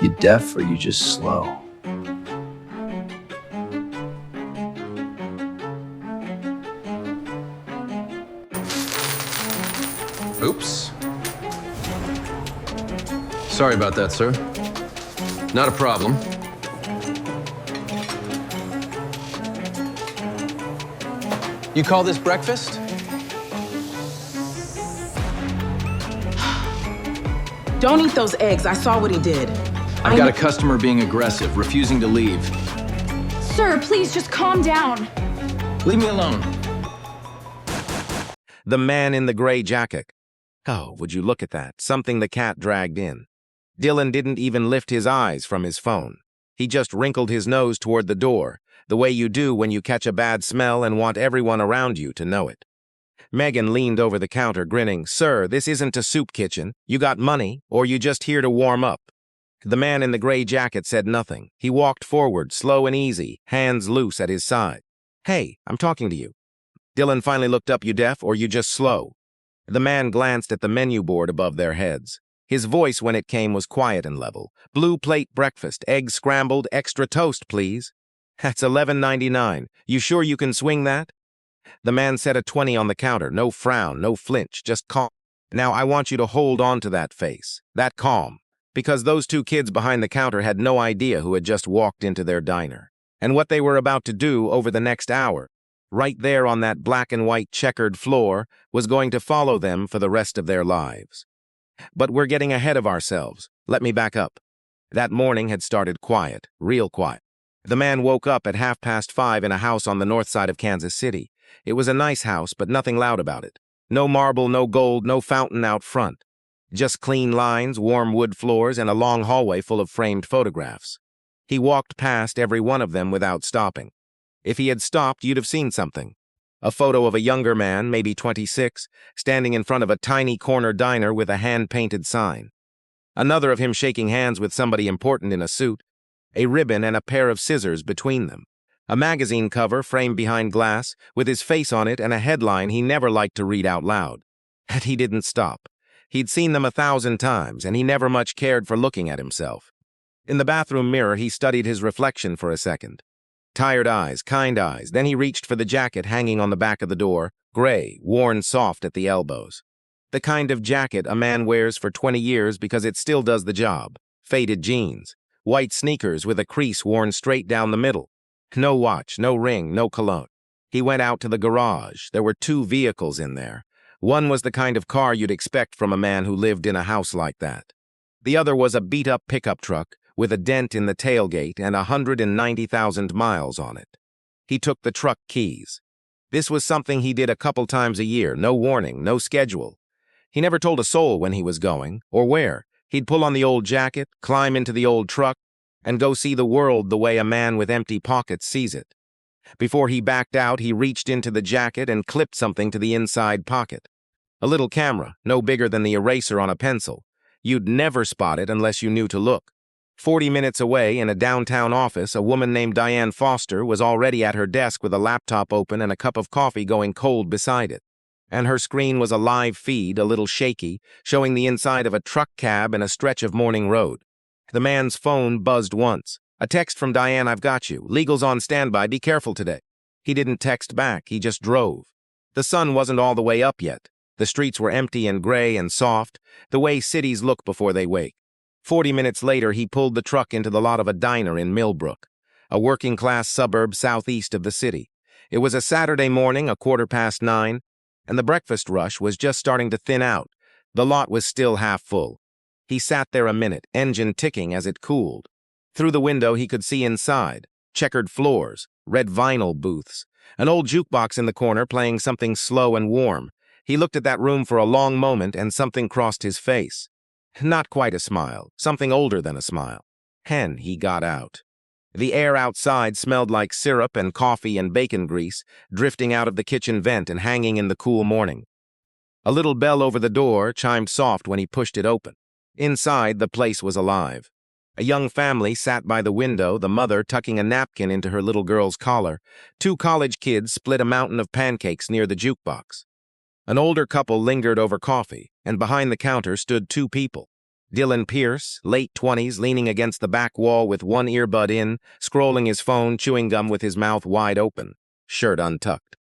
You deaf or you just slow? Oops. Sorry about that, sir. Not a problem. You call this breakfast? Don't eat those eggs. I saw what he did. I've got a customer being aggressive, refusing to leave. Sir, please just calm down. Leave me alone. The man in the gray jacket. Oh, would you look at that? Something the cat dragged in. Dylan didn't even lift his eyes from his phone. He just wrinkled his nose toward the door, the way you do when you catch a bad smell and want everyone around you to know it. Megan leaned over the counter, grinning. Sir, this isn't a soup kitchen. You got money, or you just here to warm up? The man in the gray jacket said nothing. He walked forward, slow and easy, hands loose at his side. Hey, I'm talking to you. Dylan finally looked up. You deaf, or you just slow? The man glanced at the menu board above their heads. His voice, when it came, was quiet and level. Blue plate breakfast, eggs scrambled, extra toast, please. That's $11.99. You sure you can swing that? The man set a 20 on the counter. No frown, no flinch, just calm. Now I want you to hold on to that face, that calm, because those two kids behind the counter had no idea who had just walked into their diner and what they were about to do over the next hour. Right there on that black and white checkered floor was going to follow them for the rest of their lives. But we're getting ahead of ourselves. Let me back up. That morning had started quiet, real quiet. The man woke up at 5:30 in a house on the north side of Kansas City. It was a nice house, but nothing loud about it. No marble, no gold, no fountain out front. Just clean lines, warm wood floors, and a long hallway full of framed photographs. He walked past every one of them without stopping. If he had stopped, you'd have seen something. A photo of a younger man, maybe 26, standing in front of a tiny corner diner with a hand-painted sign. Another of him shaking hands with somebody important in a suit, a ribbon and a pair of scissors between them. A magazine cover framed behind glass, with his face on it and a headline he never liked to read out loud. And he didn't stop. He'd seen them 1,000 times, and he never much cared for looking at himself. In the bathroom mirror, he studied his reflection for a second. Tired eyes, kind eyes. Then he reached for the jacket hanging on the back of the door, gray, worn soft at the elbows. The kind of jacket a man wears for 20 years because it still does the job. Faded jeans. White sneakers with a crease worn straight down the middle. No watch, no ring, no cologne. He went out to the garage. There were 2 vehicles in there. One was the kind of car you'd expect from a man who lived in a house like that. The other was a beat-up pickup truck with a dent in the tailgate and 190,000 miles on it. He took the truck keys. This was something he did a couple times a year, no warning, no schedule. He never told a soul when he was going, or where. He'd pull on the old jacket, climb into the old truck, and go see the world the way a man with empty pockets sees it. Before he backed out, he reached into the jacket and clipped something to the inside pocket. A little camera, no bigger than the eraser on a pencil. You'd never spot it unless you knew to look. 40 minutes away, in a downtown office, a woman named Diane Foster was already at her desk with a laptop open and a cup of coffee going cold beside it. And her screen was a live feed, a little shaky, showing the inside of a truck cab and a stretch of morning road. The man's phone buzzed once. A text from Diane, I've got you. Legal's on standby, be careful today. He didn't text back, he just drove. The sun wasn't all the way up yet. The streets were empty and gray and soft, the way cities look before they wake. 40 minutes later, he pulled the truck into the lot of a diner in Millbrook, a working-class suburb southeast of the city. It was a Saturday morning, 9:15, and the breakfast rush was just starting to thin out. The lot was still half full. He sat there a minute, engine ticking as it cooled. Through the window, he could see inside. Checkered floors, red vinyl booths, an old jukebox in the corner playing something slow and warm. He looked at that room for a long moment, and something crossed his face. Not quite a smile, something older than a smile. Hen, he got out. The air outside smelled like syrup and coffee and bacon grease, drifting out of the kitchen vent and hanging in the cool morning. A little bell over the door chimed soft when he pushed it open. Inside, the place was alive. A young family sat by the window, the mother tucking a napkin into her little girl's collar. 2 college kids split a mountain of pancakes near the jukebox. An older couple lingered over coffee, and behind the counter stood 2 people. Dylan Pierce, late 20s, leaning against the back wall with one earbud in, scrolling his phone, chewing gum with his mouth wide open, shirt untucked.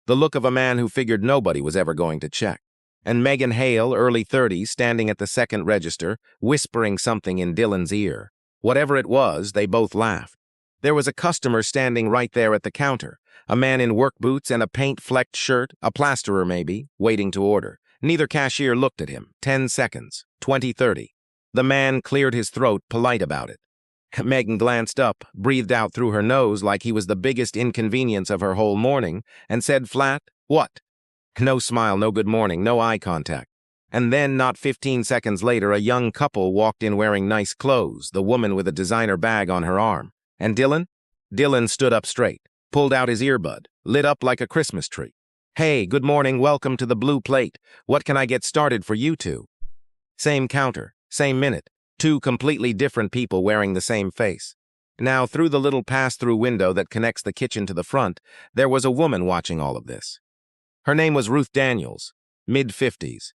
The look of a man who figured nobody was ever going to check. And Megan Hale, early 30s, standing at the second register, whispering something in Dylan's ear. Whatever it was, they both laughed. There was a customer standing right there at the counter, a man in work boots and a paint-flecked shirt, a plasterer maybe, waiting to order. Neither cashier looked at him. 10 seconds, 20, 30. The man cleared his throat, polite about it. Megan glanced up, breathed out through her nose like he was the biggest inconvenience of her whole morning, and said flat, "What?" No smile, no good morning, no eye contact. And then, not 15 seconds later, a young couple walked in wearing nice clothes, the woman with a designer bag on her arm. And Dylan? Dylan stood up straight, pulled out his earbud, lit up like a Christmas tree. "Hey, good morning, welcome to the Blue Plate. What can I get started for you two?" Same counter, same minute, two completely different people wearing the same face. Now, through the little pass-through window that connects the kitchen to the front, there was a woman watching all of this. Her name was Ruth Daniels, mid-50s.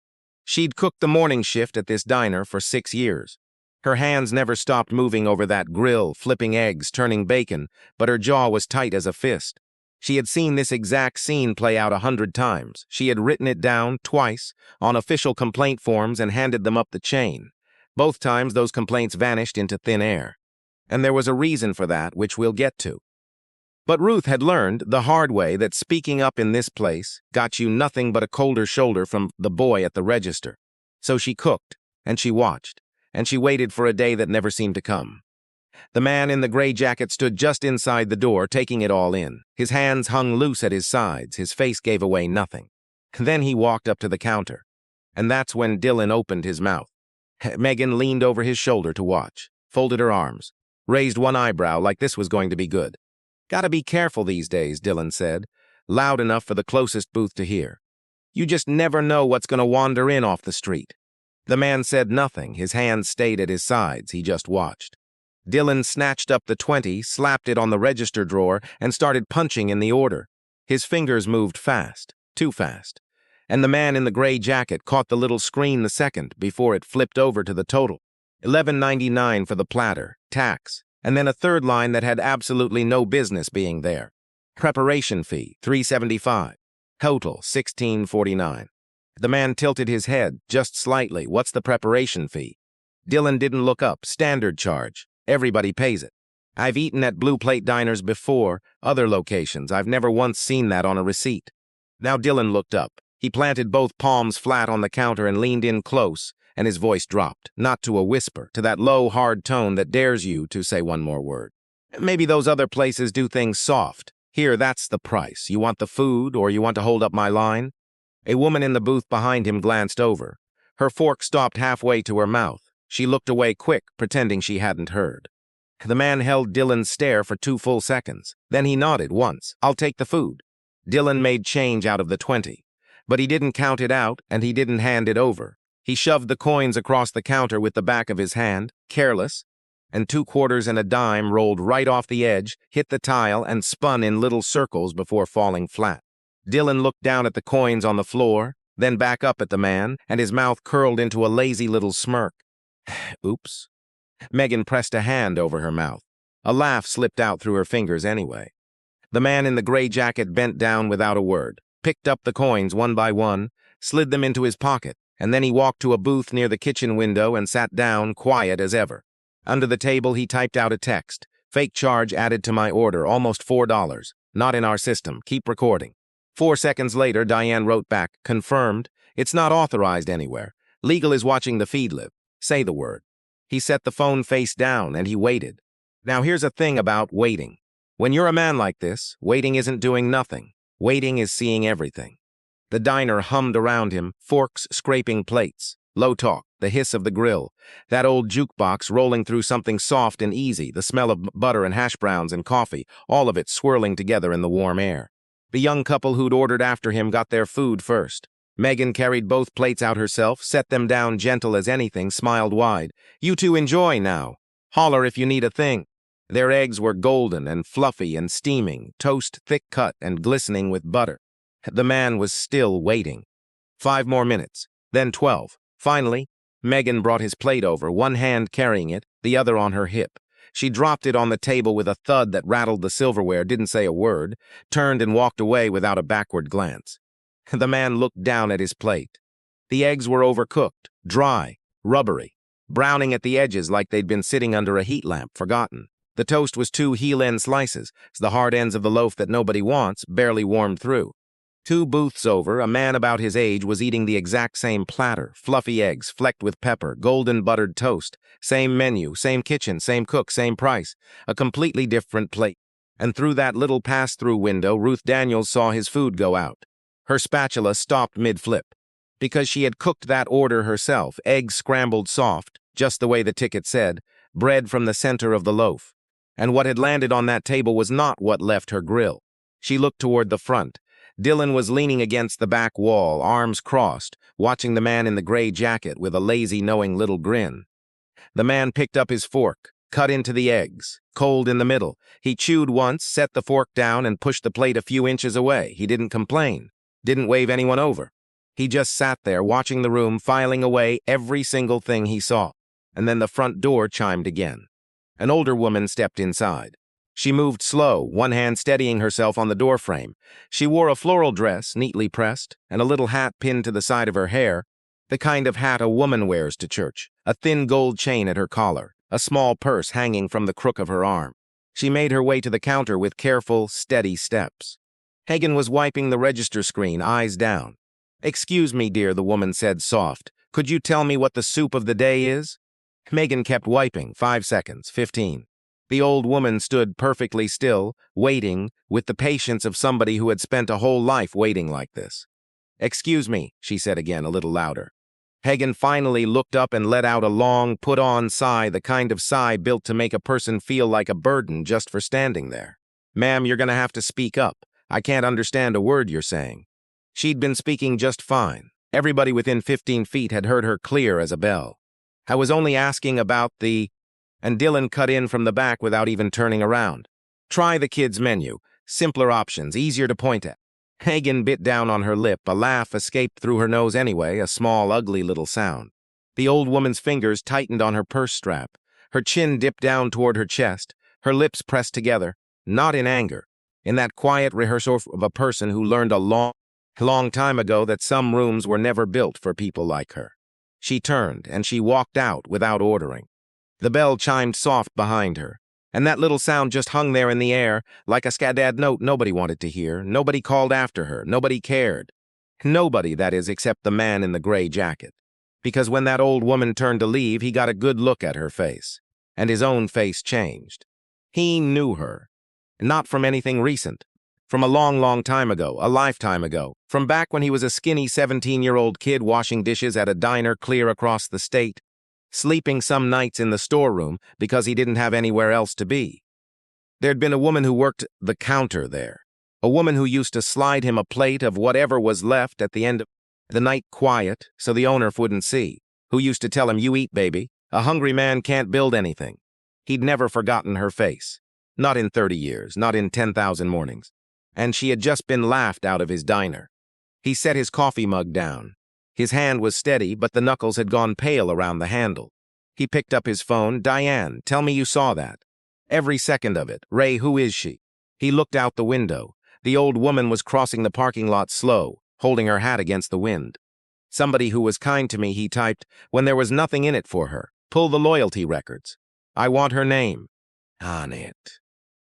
She'd cooked the morning shift at this diner for 6 years. Her hands never stopped moving over that grill, flipping eggs, turning bacon, but her jaw was tight as a fist. She had seen this exact scene play out 100 times. She had written it down twice on official complaint forms and handed them up the chain. Both times those complaints vanished into thin air. And there was a reason for that, which we'll get to. But Ruth had learned the hard way that speaking up in this place got you nothing but a colder shoulder from the boy at the register. So she cooked, and she watched, and she waited for a day that never seemed to come. The man in the gray jacket stood just inside the door, taking it all in. His hands hung loose at his sides, his face gave away nothing. Then he walked up to the counter, and that's when Dylan opened his mouth. Megan leaned over his shoulder to watch, folded her arms, raised one eyebrow like this was going to be good. "Gotta be careful these days," Dylan said, loud enough for the closest booth to hear. "You just never know what's gonna wander in off the street." The man said nothing, his hands stayed at his sides, he just watched. Dylan snatched up the 20, slapped it on the register drawer, and started punching in the order. His fingers moved fast, too fast. And the man in the gray jacket caught the little screen the second before it flipped over to the total. $11.99 for the platter, tax, and then a third line that had absolutely no business being there. Preparation fee, $3.75. Total, $16.49. The man tilted his head, just slightly. "What's the preparation fee?" Dylan didn't look up. "Standard charge. Everybody pays it. I've eaten at Blue Plate diners before, other locations. I've never once seen that on a receipt." Now Dylan looked up. He planted both palms flat on the counter and leaned in close, and his voice dropped, not to a whisper, to that low, hard tone that dares you to say one more word. "Maybe those other places do things soft. Here, that's the price. You want the food, or you want to hold up my line?" A woman in the booth behind him glanced over. Her fork stopped halfway to her mouth. She looked away quick, pretending she hadn't heard. The man held Dylan's stare for 2 full seconds. Then he nodded once. "I'll take the food." Dylan made change out of the 20. But he didn't count it out, and he didn't hand it over. He shoved the coins across the counter with the back of his hand, careless, and 2 quarters and a dime rolled right off the edge, hit the tile, and spun in little circles before falling flat. Dylan looked down at the coins on the floor, then back up at the man, and his mouth curled into a lazy little smirk. Oops. Megan pressed a hand over her mouth. A laugh slipped out through her fingers anyway. The man in the gray jacket bent down without a word, picked up the coins one by one, slid them into his pocket, and then he walked to a booth near the kitchen window and sat down, quiet as ever. Under the table, he typed out a text. "Fake charge added to my order, almost $4. Not in our system. Keep recording." 4 seconds later, Diane wrote back, "Confirmed. It's not authorized anywhere. Legal is watching the feed live. Say the word." He set the phone face down, and he waited. Now here's a thing about waiting. When you're a man like this, waiting isn't doing nothing. Waiting is seeing everything. The diner hummed around him, forks scraping plates, low talk, the hiss of the grill, that old jukebox rolling through something soft and easy, the smell of butter and hash browns and coffee, all of it swirling together in the warm air. The young couple who'd ordered after him got their food first. Megan carried both plates out herself, set them down gentle as anything, smiled wide. "You two enjoy now. Holler if you need a thing." Their eggs were golden and fluffy and steaming, toast thick cut and glistening with butter. The man was still waiting. 5 more minutes, then 12. Finally, Megan brought his plate over, one hand carrying it, the other on her hip. She dropped it on the table with a thud that rattled the silverware, didn't say a word, turned and walked away without a backward glance. The man looked down at his plate. The eggs were overcooked, dry, rubbery, browning at the edges like they'd been sitting under a heat lamp, forgotten. The toast was 2 heel-end slices, the hard ends of the loaf that nobody wants, barely warmed through. 2 booths over, a man about his age was eating the exact same platter, fluffy eggs, flecked with pepper, golden buttered toast, same menu, same kitchen, same cook, same price, a completely different plate. And through that little pass-through window, Ruth Daniels saw his food go out. Her spatula stopped mid-flip. Because she had cooked that order herself, eggs scrambled soft, just the way the ticket said, bread from the center of the loaf. And what had landed on that table was not what left her grill. She looked toward the front. Dylan was leaning against the back wall, arms crossed, watching the man in the gray jacket with a lazy, knowing little grin. The man picked up his fork, cut into the eggs, cold in the middle. He chewed once, set the fork down, and pushed the plate a few inches away. He didn't complain, didn't wave anyone over. He just sat there, watching the room, filing away every single thing he saw. And then the front door chimed again. An older woman stepped inside. She moved slow, one hand steadying herself on the doorframe. She wore a floral dress, neatly pressed, and a little hat pinned to the side of her hair, the kind of hat a woman wears to church, a thin gold chain at her collar, a small purse hanging from the crook of her arm. She made her way to the counter with careful, steady steps. Hagen was wiping the register screen, eyes down. "Excuse me, dear," the woman said, soft. "Could you tell me what the soup of the day is?" Megan kept wiping, 5 seconds, 15. The old woman stood perfectly still, waiting, with the patience of somebody who had spent a whole life waiting like this. "Excuse me," she said again, a little louder. Hagen finally looked up and let out a long, put-on sigh, the kind of sigh built to make a person feel like a burden just for standing there. "Ma'am, you're gonna have to speak up. I can't understand a word you're saying." She'd been speaking just fine. Everybody within 15 feet had heard her clear as a bell. "I was only asking about the—" And Dylan cut in from the back without even turning around. "Try the kids' menu. Simpler options, easier to point at." Hagen bit down on her lip. A laugh escaped through her nose anyway, a small, ugly little sound. The old woman's fingers tightened on her purse strap. Her chin dipped down toward her chest, her lips pressed together, not in anger, in that quiet rehearsal of a person who learned a long time ago that some rooms were never built for people like her. She turned, and she walked out without ordering. The bell chimed soft behind her, and that little sound just hung there in the air, like a scadad note nobody wanted to hear, nobody called after her, nobody cared. Nobody, that is, except the man in the gray jacket. Because when that old woman turned to leave, he got a good look at her face, and his own face changed. He knew her. Not from anything recent. From a long time ago, a lifetime ago, from back when he was a skinny 17-year-old kid washing dishes at a diner clear across the state, sleeping some nights in the storeroom because he didn't have anywhere else to be. There'd been a woman who worked the counter there, a woman who used to slide him a plate of whatever was left at the end of the night quiet so the owner wouldn't see, who used to tell him, "You eat, baby. A hungry man can't build anything." He'd never forgotten her face. Not in 30 years, not in 10,000 mornings. And she had just been laughed out of his diner. He set his coffee mug down. His hand was steady, but the knuckles had gone pale around the handle. He picked up his phone. "Diane, tell me you saw that." "Every second of it. Ray, who is she?" He looked out the window. The old woman was crossing the parking lot slow, holding her hat against the wind. "Somebody who was kind to me," he typed, when there was nothing in it for her. "Pull the loyalty records. I want her name." On it.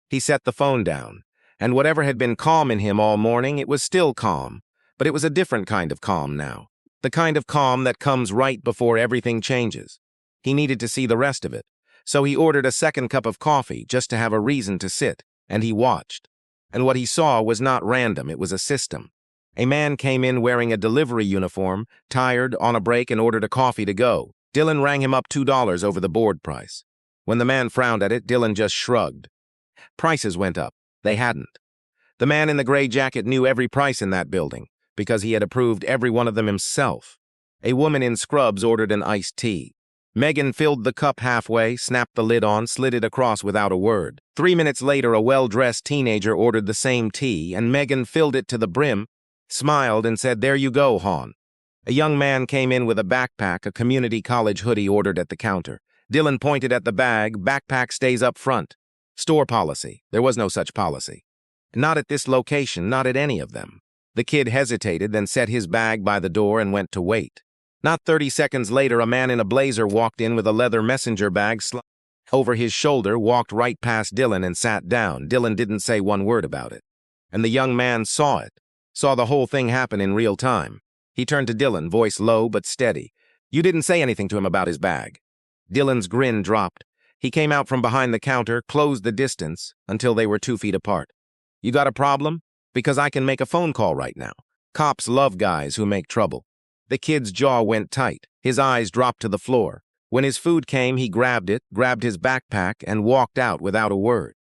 He set the phone down. And whatever had been calm in him all morning, it was still calm. But it was a different kind of calm now. The kind of calm that comes right before everything changes. He needed to see the rest of it. So he ordered a second cup of coffee just to have a reason to sit, and he watched. And what he saw was not random, it was a system. A man came in wearing a delivery uniform, tired, on a break, and ordered a coffee to go. Dylan rang him up $2 over the board price. When the man frowned at it, Dylan just shrugged. Prices went up. They hadn't. The man in the gray jacket knew every price in that building, because he had approved every one of them himself. A woman in scrubs ordered an iced tea. Megan filled the cup halfway, snapped the lid on, slid it across without a word. 3 minutes later, a well-dressed teenager ordered the same tea, and Megan filled it to the brim, smiled, and said, "There you go, hon." A young man came in with a backpack, a community college hoodie ordered at the counter. Dylan pointed at the bag. Backpack stays up front. Store policy. There was no such policy. Not at this location, not at any of them. The kid hesitated, then set his bag by the door and went to wait. Not 30 seconds later, a man in a blazer walked in with a leather messenger bag over his shoulder, walked right past Dylan and sat down. Dylan didn't say one word about it. And the young man saw it, saw the whole thing happen in real time. He turned to Dylan, voice low but steady. "You didn't say anything to him about his bag." Dylan's grin dropped. He came out from behind the counter, closed the distance until they were 2 feet apart. "You got a problem? Because I can make a phone call right now. Cops love guys who make trouble." The kid's jaw went tight. His eyes dropped to the floor. When his food came, he grabbed it, grabbed his backpack, and walked out without a word.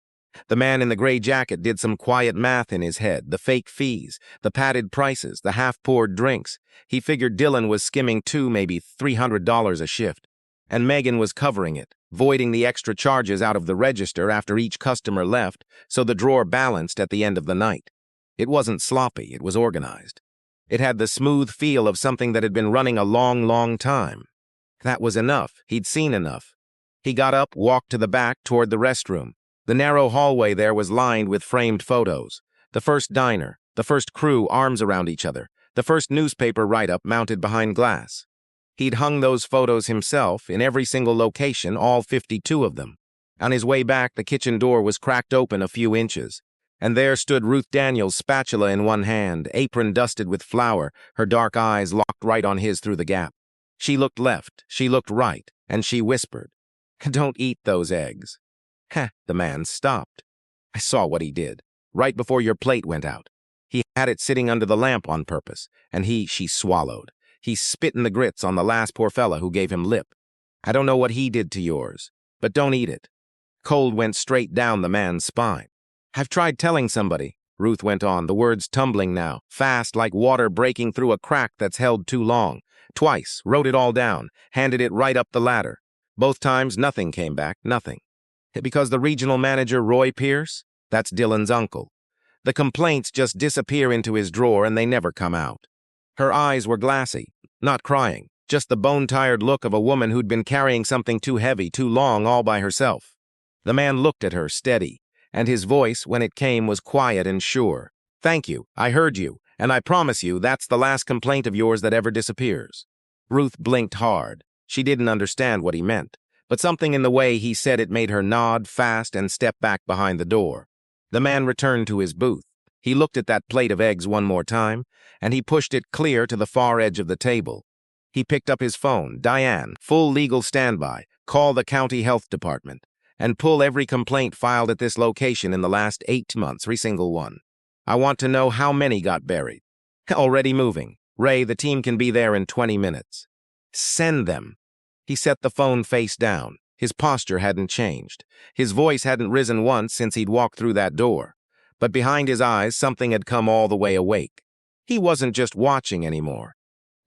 The man in the gray jacket did some quiet math in his head, the fake fees, the padded prices, the half-poured drinks. He figured Dylan was skimming maybe $300 a shift. And Megan was covering it, voiding the extra charges out of the register after each customer left, so the drawer balanced at the end of the night. It wasn't sloppy, it was organized. It had the smooth feel of something that had been running a long, long time. That was enough. He'd seen enough. He got up, walked to the back toward the restroom. The narrow hallway there was lined with framed photos. The first diner, the first crew, arms around each other, the first newspaper write-up mounted behind glass. He'd hung those photos himself in every single location, all 52 of them. On his way back, the kitchen door was cracked open a few inches, and there stood Ruth Daniels, spatula in one hand, apron dusted with flour, her dark eyes locked right on his through the gap. She looked left, she looked right, and she whispered, "Don't eat those eggs." The man stopped. "I saw what he did, right before your plate went out. He had it sitting under the lamp on purpose, and she swallowed. He spit in the grits on the last poor fella who gave him lip. I don't know what he did to yours, but don't eat it." Cold went straight down the man's spine. "I've tried telling somebody," Ruth went on, the words tumbling now, fast like water breaking through a crack that's held too long. "Twice, wrote it all down, handed it right up the ladder. Both times, nothing came back, nothing. Because the regional manager, Roy Pierce, that's Dylan's uncle. The complaints just disappear into his drawer and they never come out." Her eyes were glassy, not crying, just the bone-tired look of a woman who'd been carrying something too heavy, too long, all by herself. The man looked at her, steady, and his voice, when it came, was quiet and sure. "Thank you, I heard you, and I promise you that's the last complaint of yours that ever disappears." Ruth blinked hard. She didn't understand what he meant, but something in the way he said it made her nod fast and step back behind the door. The man returned to his booth. He looked at that plate of eggs one more time, and he pushed it clear to the far edge of the table. He picked up his phone. "Diane, full legal standby. Call the county health department and pull every complaint filed at this location in the last 8 months, every single one. I want to know how many got buried." "Already moving. Ray, the team can be there in 20 minutes. Send them." He set the phone face down. His posture hadn't changed. His voice hadn't risen once since he'd walked through that door. But behind his eyes, something had come all the way awake. He wasn't just watching anymore.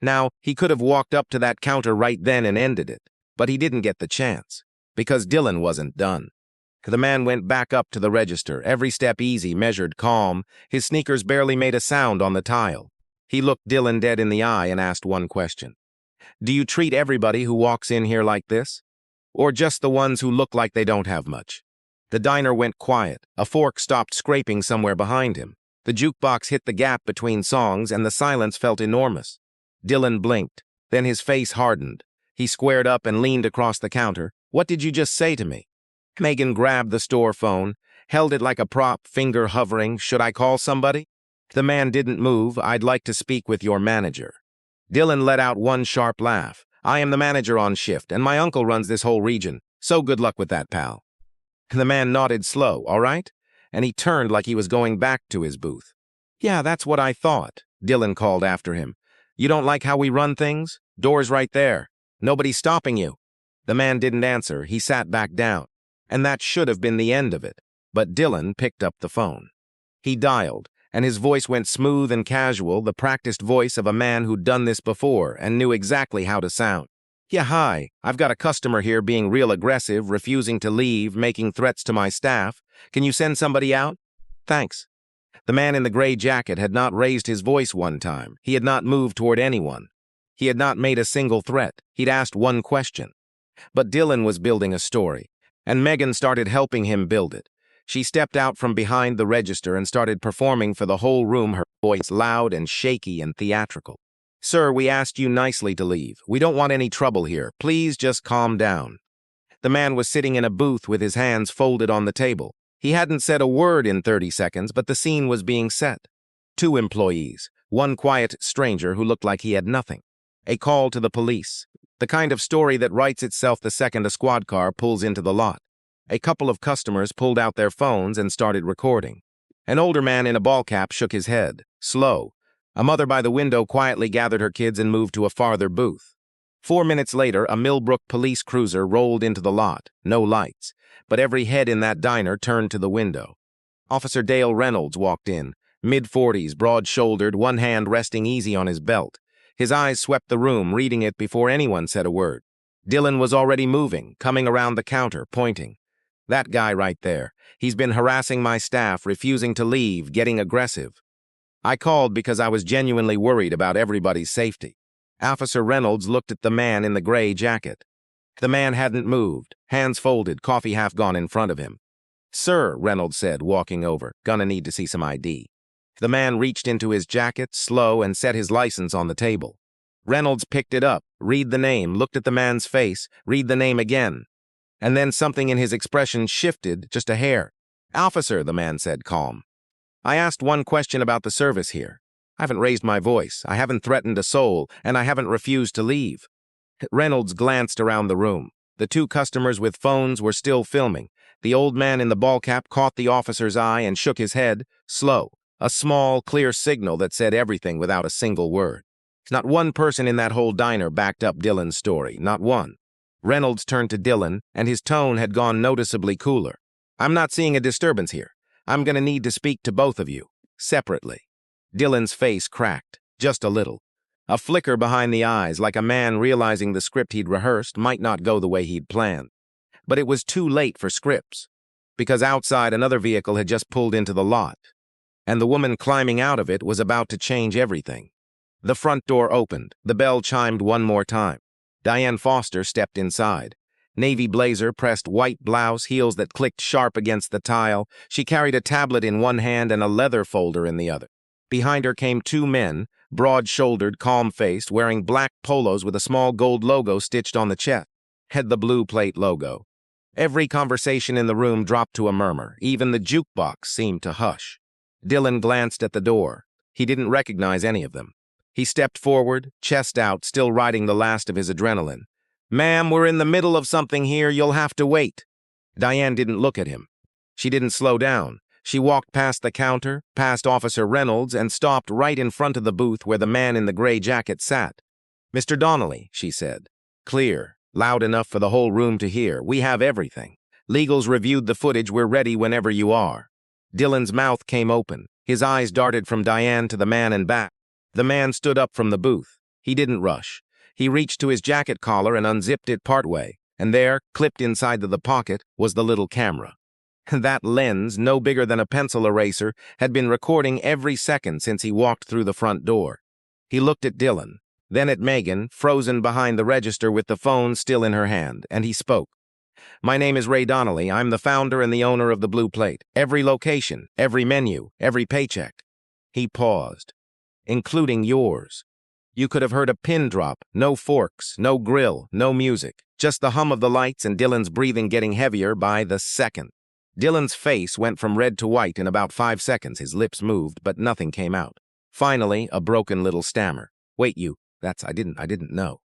Now, he could have walked up to that counter right then and ended it, but he didn't get the chance, because Dylan wasn't done. The man went back up to the register, every step easy, measured, calm. His sneakers barely made a sound on the tile. He looked Dylan dead in the eye and asked one question. "Do you treat everybody who walks in here like this? Or just the ones who look like they don't have much?" The diner went quiet. A fork stopped scraping somewhere behind him. The jukebox hit the gap between songs, and the silence felt enormous. Dylan blinked. Then his face hardened. He squared up and leaned across the counter. "What did you just say to me?" Megan grabbed the store phone, held it like a prop, finger hovering. "Should I call somebody?" The man didn't move. "I'd like to speak with your manager." Dylan let out one sharp laugh. "I am the manager on shift, and my uncle runs this whole region. So good luck with that, pal." The man nodded slow. "All right?" And he turned like he was going back to his booth. "Yeah, that's what I thought," Dylan called after him. "You don't like how we run things? Door's right there. Nobody's stopping you." The man didn't answer. He sat back down. And that should have been the end of it. But Dylan picked up the phone. He dialed, and his voice went smooth and casual, the practiced voice of a man who'd done this before and knew exactly how to sound. "Yeah, hi. I've got a customer here being real aggressive, refusing to leave, making threats to my staff. Can you send somebody out?" "Thanks." The man in the gray jacket had not raised his voice one time. He had not moved toward anyone. He had not made a single threat. He'd asked one question. But Dylan was building a story, and Megan started helping him build it. She stepped out from behind the register and started performing for the whole room, her voice loud and shaky and theatrical. "Sir, we asked you nicely to leave. We don't want any trouble here. Please just calm down." The man was sitting in a booth with his hands folded on the table. He hadn't said a word in 30 seconds, but the scene was being set. 2 employees, one quiet stranger who looked like he had nothing. A call to the police. The kind of story that writes itself the second a squad car pulls into the lot. A couple of customers pulled out their phones and started recording. An older man in a ball cap shook his head, slow. A mother by the window quietly gathered her kids and moved to a farther booth. 4 minutes later, a Millbrook police cruiser rolled into the lot, no lights, but every head in that diner turned to the window. Officer Dale Reynolds walked in, mid-40s, broad-shouldered, one hand resting easy on his belt. His eyes swept the room, reading it before anyone said a word. Dylan was already moving, coming around the counter, pointing. "That guy right there. He's been harassing my staff, refusing to leave, getting aggressive. I called because I was genuinely worried about everybody's safety." Officer Reynolds looked at the man in the gray jacket. The man hadn't moved, hands folded, coffee half gone in front of him. "Sir," Reynolds said, walking over, "gonna need to see some ID." The man reached into his jacket, slow, and set his license on the table. Reynolds picked it up, read the name, looked at the man's face, read the name again. And then something in his expression shifted just a hair. "Officer," the man said, calm. "I asked one question about the service here. I haven't raised my voice, I haven't threatened a soul, and I haven't refused to leave." Reynolds glanced around the room. The 2 customers with phones were still filming. The old man in the ball cap caught the officer's eye and shook his head, slow. A small, clear signal that said everything without a single word. Not one person in that whole diner backed up Dylan's story, not one. Reynolds turned to Dylan, and his tone had gone noticeably cooler. "I'm not seeing a disturbance here. I'm going to need to speak to both of you, separately." Dylan's face cracked, just a little. A flicker behind the eyes, like a man realizing the script he'd rehearsed might not go the way he'd planned. But it was too late for scripts, because outside another vehicle had just pulled into the lot, and the woman climbing out of it was about to change everything. The front door opened. The bell chimed one more time. Diane Foster stepped inside. Navy blazer, pressed white blouse, heels that clicked sharp against the tile. She carried a tablet in one hand and a leather folder in the other. Behind her came 2 men, broad-shouldered, calm-faced, wearing black polos with a small gold logo stitched on the chest. Had the blue plate logo. Every conversation in the room dropped to a murmur. Even the jukebox seemed to hush. Dylan glanced at the door. He didn't recognize any of them. He stepped forward, chest out, still riding the last of his adrenaline. "Ma'am, we're in the middle of something here. You'll have to wait." Diane didn't look at him. She didn't slow down. She walked past the counter, past Officer Reynolds, and stopped right in front of the booth where the man in the gray jacket sat. "Mr. Donnelly," she said. Clear, loud enough for the whole room to hear. "We have everything. Legal's reviewed the footage. We're ready whenever you are." Dylan's mouth came open. His eyes darted from Diane to the man and back. The man stood up from the booth. He didn't rush. He reached to his jacket collar and unzipped it partway, and there, clipped inside the pocket, was the little camera. That lens, no bigger than a pencil eraser, had been recording every second since he walked through the front door. He looked at Dylan, then at Megan, frozen behind the register with the phone still in her hand, and he spoke. "My name is Ray Donnelly. I'm the founder and the owner of the Blue Plate. Every location, every menu, every paycheck." He paused. "Including yours. You could have heard a pin drop, no forks, no grill, no music, just the hum of the lights and Dylan's breathing getting heavier by the second." Dylan's face went from red to white in about 5 seconds. His lips moved, but nothing came out. Finally, a broken little stammer. "Wait, I didn't know."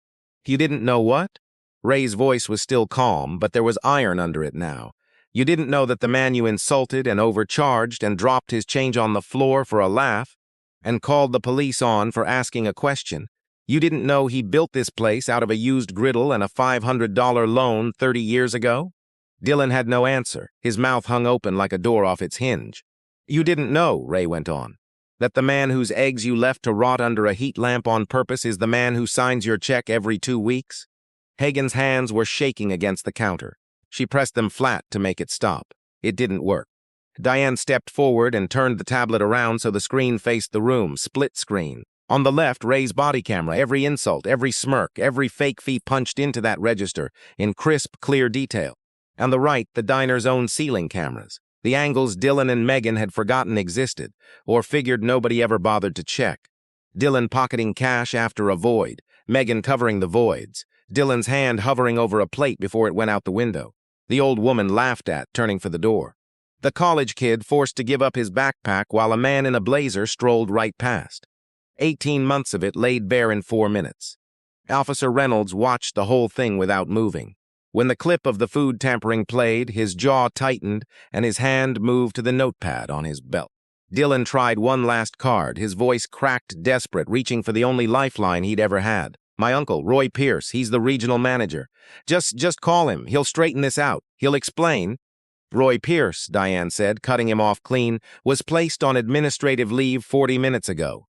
"You didn't know what?" Ray's voice was still calm, but there was iron under it now. "You didn't know that the man you insulted and overcharged and dropped his change on the floor for a laugh and called the police on for asking a question. You didn't know he built this place out of a used griddle and a $500 loan 30 years ago?" Dylan had no answer. His mouth hung open like a door off its hinge. "You didn't know," Ray went on, "that the man whose eggs you left to rot under a heat lamp on purpose is the man who signs your check every 2 weeks? Hagen's hands were shaking against the counter. She pressed them flat to make it stop. It didn't work. Diane stepped forward and turned the tablet around so the screen faced the room, split screen. On the left, Ray's body camera, every insult, every smirk, every fake fee punched into that register in crisp, clear detail. On the right, the diner's own ceiling cameras, the angles Dylan and Megan had forgotten existed, or figured nobody ever bothered to check. Dylan pocketing cash after a void, Megan covering the voids, Dylan's hand hovering over a plate before it went out the window. The old woman laughed at, turning for the door. The college kid forced to give up his backpack while a man in a blazer strolled right past. 18 months of it laid bare in 4 minutes. Officer Reynolds watched the whole thing without moving. When the clip of the food tampering played, his jaw tightened and his hand moved to the notepad on his belt. Dylan tried one last card, his voice cracked, desperate, reaching for the only lifeline he'd ever had. My uncle, Roy Pierce, he's the regional manager. Just call him. He'll straighten this out. He'll explain. Roy Pierce, Diane said, cutting him off clean, was placed on administrative leave 40 minutes ago.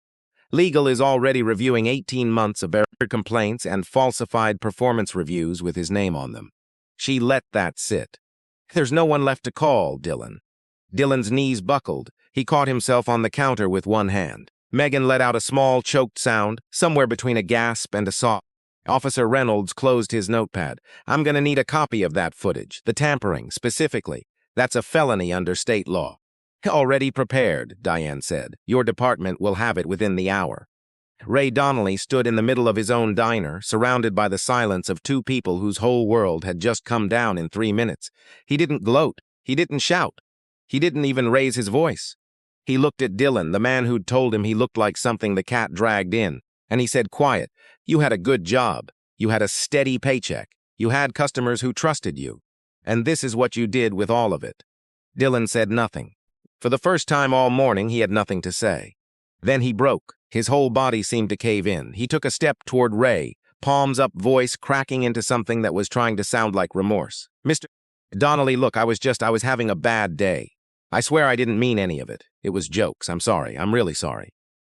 Legal is already reviewing 18 months of error complaints and falsified performance reviews with his name on them. She let that sit. There's no one left to call, Dylan. Dylan's knees buckled. He caught himself on the counter with one hand. Megan let out a small, choked sound, somewhere between a gasp and a sob. Officer Reynolds closed his notepad. I'm going to need a copy of that footage, the tampering, specifically. That's a felony under state law. Already prepared, Diane said. Your department will have it within the hour. Ray Donnelly stood in the middle of his own diner, surrounded by the silence of 2 people whose whole world had just come down in 3 minutes. He didn't gloat. He didn't shout. He didn't even raise his voice. He looked at Dylan, the man who'd told him he looked like something the cat dragged in, and he said quiet, You had a good job. You had a steady paycheck. You had customers who trusted you. And this is what you did with all of it. Dylan said nothing. For the first time all morning, he had nothing to say. Then he broke. His whole body seemed to cave in. He took a step toward Ray, palms up, voice cracking into something that was trying to sound like remorse. Mr. Donnelly, look, I was having a bad day. I swear I didn't mean any of it. It was jokes. I'm sorry. I'm really sorry.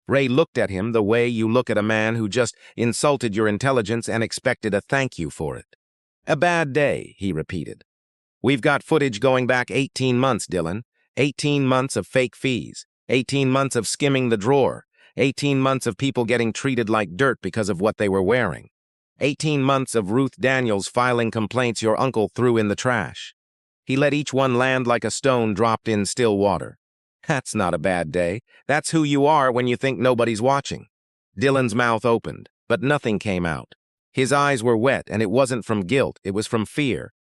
Ray looked at him the way you look at a man who just insulted your intelligence and expected a thank you for it. A bad day, he repeated. We've got footage going back 18 months, Dylan. 18 months of fake fees. 18 months of skimming the drawer. 18 months of people getting treated like dirt because of what they were wearing. 18 months of Ruth Daniels filing complaints your uncle threw in the trash. He let each one land like a stone dropped in still water. That's not a bad day. That's who you are when you think nobody's watching. Dylan's mouth opened, but nothing came out. His eyes were wet, and it wasn't from guilt, it was from fear.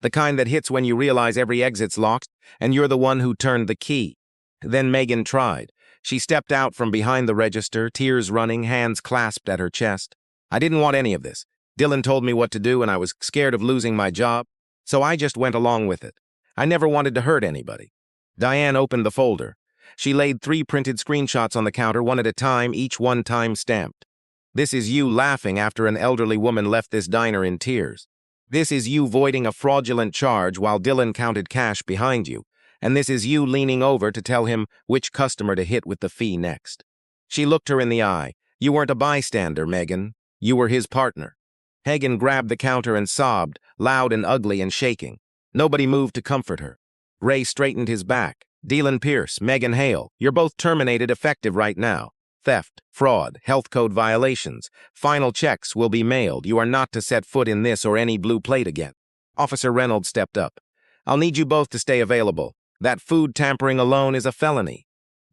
The kind that hits when you realize every exit's locked, and you're the one who turned the key. Then Megan tried. She stepped out from behind the register, tears running, hands clasped at her chest. I didn't want any of this. Dylan told me what to do, and I was scared of losing my job, so I just went along with it. I never wanted to hurt anybody. Diane opened the folder. She laid 3 printed screenshots on the counter, one at a time, each one time stamped. This is you laughing after an elderly woman left this diner in tears. This is you voiding a fraudulent charge while Dylan counted cash behind you. And this is you leaning over to tell him which customer to hit with the fee next. She looked her in the eye. You weren't a bystander, Megan. You were his partner. Hagen grabbed the counter and sobbed, loud and ugly and shaking. Nobody moved to comfort her. Ray straightened his back. Dylan Pierce, Megan Hale, you're both terminated effective right now. Theft, fraud, health code violations. Final checks will be mailed. You are not to set foot in this or any blue plate again. Officer Reynolds stepped up. I'll need you both to stay available. That food tampering alone is a felony.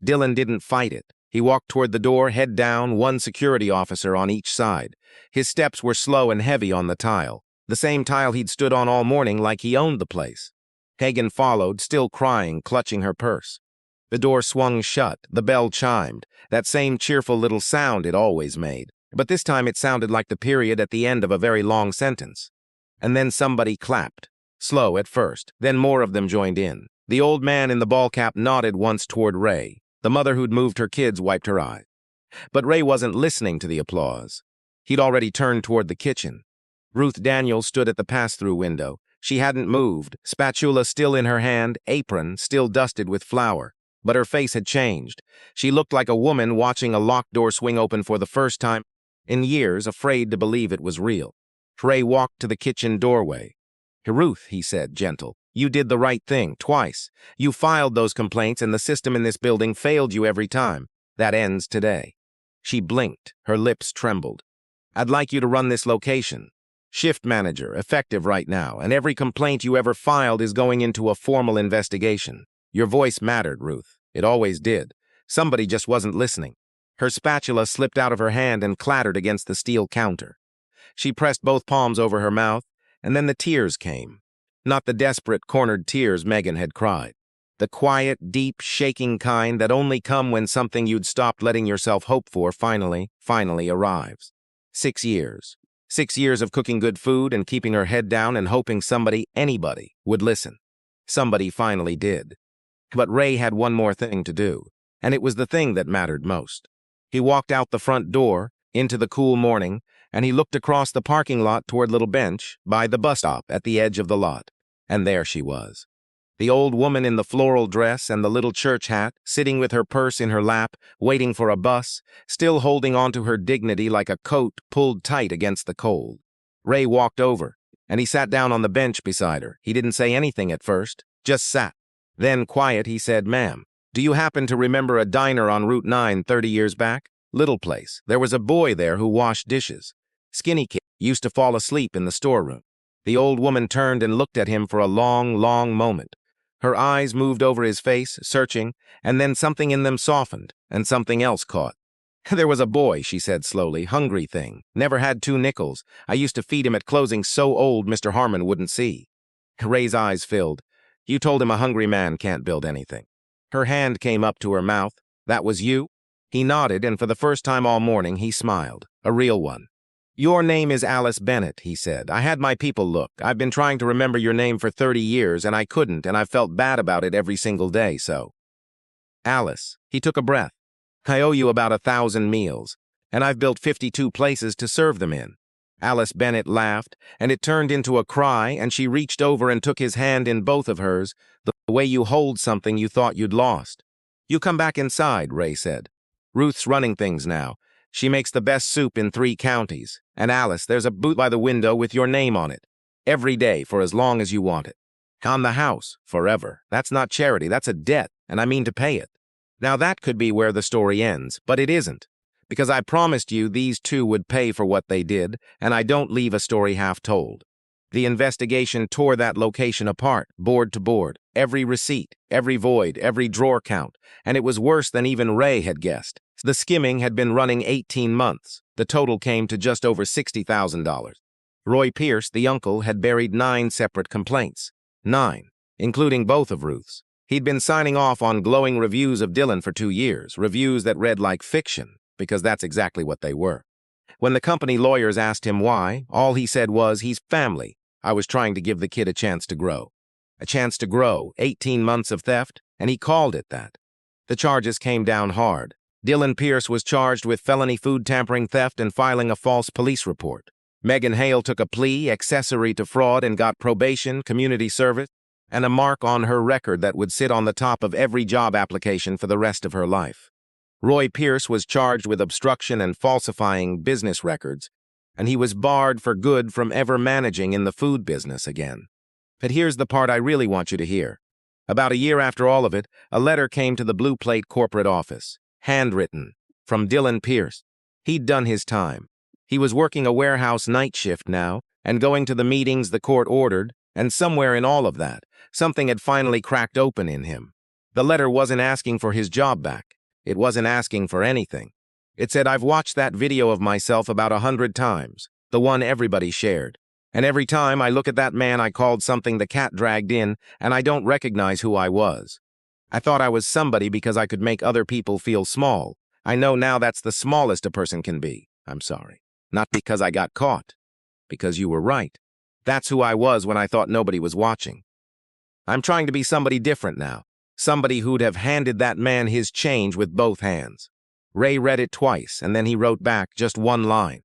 Dylan didn't fight it. He walked toward the door, head down, one security officer on each side. His steps were slow and heavy on the tile, the same tile he'd stood on all morning like he owned the place. Hagen followed, still crying, clutching her purse. The door swung shut, the bell chimed, that same cheerful little sound it always made, but this time it sounded like the period at the end of a very long sentence. And then somebody clapped, slow at first, then more of them joined in. The old man in the ball cap nodded once toward Ray. The mother who'd moved her kids wiped her eyes. But Ray wasn't listening to the applause. He'd already turned toward the kitchen. Ruth Daniels stood at the pass-through window. She hadn't moved, spatula still in her hand, apron still dusted with flour. But her face had changed. She looked like a woman watching a locked door swing open for the first time in years, afraid to believe it was real. Ray walked to the kitchen doorway. Ruth, he said, gentle, you did the right thing, twice. You filed those complaints and the system in this building failed you every time. That ends today. She blinked. Her lips trembled. "I'd like you to run this location. Shift manager, effective right now, and every complaint you ever filed is going into a formal investigation." Your voice mattered, Ruth. It always did. Somebody just wasn't listening. Her spatula slipped out of her hand and clattered against the steel counter. She pressed both palms over her mouth, and then the tears came. Not the desperate, cornered tears Megan had cried. The quiet, deep, shaking kind that only come when something you'd stopped letting yourself hope for finally arrives. 6 years. 6 years of cooking good food and keeping her head down and hoping somebody, anybody, would listen. Somebody finally did. But Ray had one more thing to do, and it was the thing that mattered most. He walked out the front door, into the cool morning, and he looked across the parking lot toward Little Bench by the bus stop at the edge of the lot. And there she was. The old woman in the floral dress and the little church hat, sitting with her purse in her lap, waiting for a bus, still holding onto her dignity like a coat pulled tight against the cold. Ray walked over, and he sat down on the bench beside her. He didn't say anything at first, just sat. Then, quiet, he said, "Ma'am, do you happen to remember a diner on Route 9 30 years back? Little place. There was a boy there who washed dishes. Skinny kid, used to fall asleep in the storeroom." The old woman turned and looked at him for a long, long moment. Her eyes moved over his face, searching, and then something in them softened, and something else caught. "There was a boy," she said slowly, "hungry thing. Never had 2 nickels. I used to feed him at closing so old Mr. Harmon wouldn't see." Ray's eyes filled. "You told him a hungry man can't build anything." Her hand came up to her mouth. "That was you?" He nodded, and for the first time all morning, he smiled. A real one. "Your name is Alice Bennett," he said. "I had my people look. I've been trying to remember your name for 30 years, and I couldn't, and I've felt bad about it every single day, so." "Alice." He took a breath. "I owe you about 1,000 meals, and I've built 52 places to serve them in." Alice Bennett laughed, and it turned into a cry, and she reached over and took his hand in both of hers, the way you hold something you thought you'd lost. "You come back inside," Ray said. "Ruth's running things now. She makes the best soup in 3 counties. And Alice, there's a booth by the window with your name on it. Every day for as long as you want it. On the house, forever. That's not charity, that's a debt, and I mean to pay it." Now that could be where the story ends, but it isn't. Because I promised you these 2 would pay for what they did, and I don't leave a story half told. The investigation tore that location apart, board to board, every receipt, every void, every drawer count, and it was worse than even Ray had guessed. The skimming had been running 18 months. The total came to just over $60,000. Roy Pierce, the uncle, had buried 9 separate complaints. 9, including both of Ruth's. He'd been signing off on glowing reviews of Dylan for 2 years, reviews that read like fiction, because that's exactly what they were. When the company lawyers asked him why, all he said was, "He's family. I was trying to give the kid a chance to grow." A chance to grow, 18 months of theft, and he called it that. The charges came down hard. Dylan Pierce was charged with felony food tampering, theft, and filing a false police report. Megan Hale took a plea, accessory to fraud, and got probation, community service, and a mark on her record that would sit on the top of every job application for the rest of her life. Roy Pierce was charged with obstruction and falsifying business records, and he was barred for good from ever managing in the food business again. But here's the part I really want you to hear. About a year after all of it, a letter came to the Blue Plate corporate office, handwritten, from Dylan Pierce. He'd done his time. He was working a warehouse night shift now, and going to the meetings the court ordered, and somewhere in all of that, something had finally cracked open in him. The letter wasn't asking for his job back. It wasn't asking for anything. It said, "I've watched that video of myself about 100 times, the one everybody shared. And every time I look at that man I called something the cat dragged in, and I don't recognize who I was. I thought I was somebody because I could make other people feel small. I know now that's the smallest a person can be. I'm sorry. Not because I got caught. Because you were right. That's who I was when I thought nobody was watching. I'm trying to be somebody different now. Somebody who'd have handed that man his change with both hands." Ray read it twice, and then he wrote back just one line.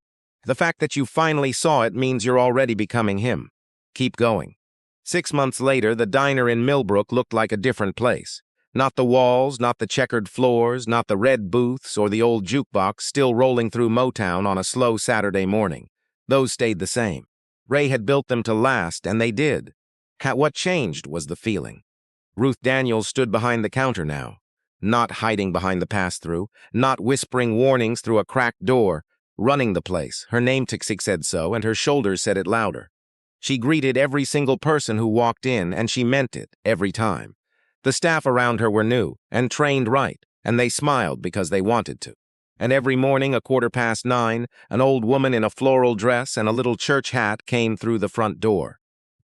"The fact that you finally saw it means you're already becoming him. Keep going." 6 months later, the diner in Millbrook looked like a different place. Not the walls, not the checkered floors, not the red booths or the old jukebox still rolling through Motown on a slow Saturday morning. Those stayed the same. Ray had built them to last, and they did. What changed was the feeling. Ruth Daniels stood behind the counter now. not hiding behind the pass-through, not whispering warnings through a cracked door, running the place. Her name tag said so, and her shoulders said it louder. She greeted every single person who walked in, and she meant it every time. The staff around her were new and trained right, and they smiled because they wanted to. And every morning, 9:15, an old woman in a floral dress and a little church hat came through the front door.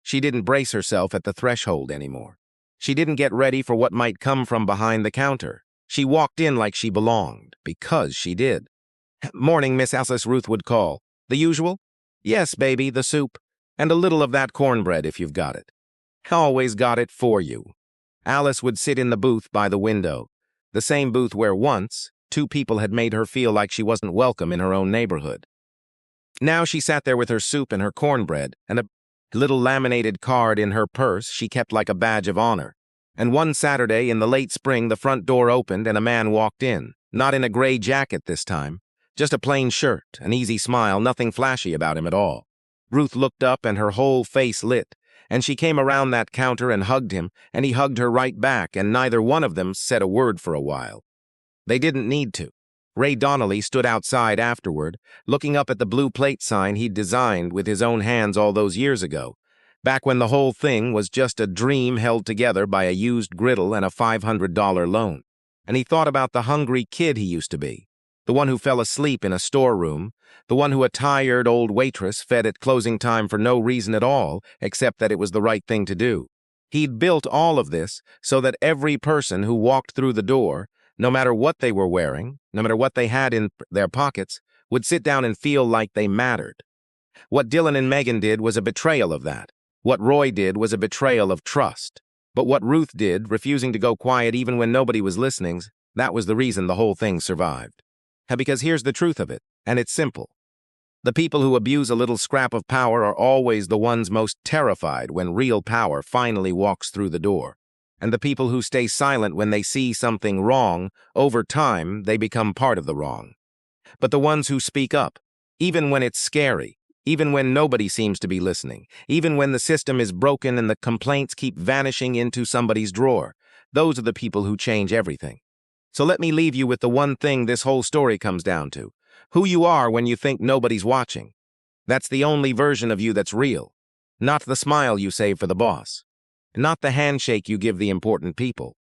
She didn't brace herself at the threshold anymore. She didn't get ready for what might come from behind the counter. She walked in like she belonged, because she did. "Morning, Miss Alice," Ruth would call. "The usual?" "Yes, baby, the soup. And a little of that cornbread if you've got it." "Always got it for you." Alice would sit in the booth by the window, the same booth where once 2 people had made her feel like she wasn't welcome in her own neighborhood. Now she sat there with her soup and her cornbread and a little laminated card in her purse she kept like a badge of honor. And one Saturday in the late spring, the front door opened and a man walked in, not in a gray jacket this time, just a plain shirt, an easy smile, nothing flashy about him at all. Ruth looked up and her whole face lit, and she came around that counter and hugged him, and he hugged her right back, and neither one of them said a word for a while. They didn't need to. Ray Donnelly stood outside afterward, looking up at the blue plate sign he'd designed with his own hands all those years ago, back when the whole thing was just a dream held together by a used griddle and a $500 loan. And he thought about the hungry kid he used to be, the one who fell asleep in a storeroom, the one who a tired old waitress fed at closing time for no reason at all except that it was the right thing to do. He'd built all of this so that every person who walked through the door, no matter what they were wearing, no matter what they had in their pockets, would sit down and feel like they mattered. What Dylan and Megan did was a betrayal of that. What Roy did was a betrayal of trust. But what Ruth did, refusing to go quiet even when nobody was listening, that was the reason the whole thing survived. Because here's the truth of it, and it's simple. The people who abuse a little scrap of power are always the ones most terrified when real power finally walks through the door. And the people who stay silent when they see something wrong, over time, they become part of the wrong. But the ones who speak up, even when it's scary, even when nobody seems to be listening, even when the system is broken and the complaints keep vanishing into somebody's drawer, those are the people who change everything. So let me leave you with the one thing this whole story comes down to: who you are when you think nobody's watching. That's the only version of you that's real. Not the smile you save for the boss. Not the handshake you give the important people.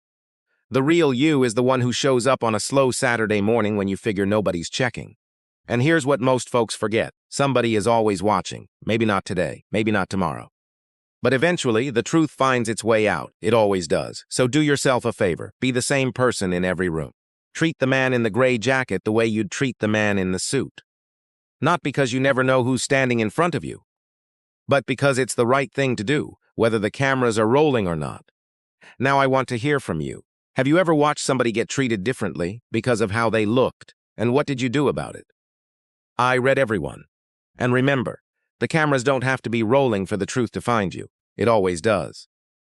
The real you is the one who shows up on a slow Saturday morning when you figure nobody's checking. And here's what most folks forget. Somebody is always watching. Maybe not today, maybe not tomorrow. But eventually, the truth finds its way out. It always does. So do yourself a favor. Be the same person in every room. Treat the man in the gray jacket the way you'd treat the man in the suit. Not because you never know who's standing in front of you, but because it's the right thing to do, whether the cameras are rolling or not. Now I want to hear from you. Have you ever watched somebody get treated differently because of how they looked, and what did you do about it? I read everyone. And remember, the cameras don't have to be rolling for the truth to find you. It always does.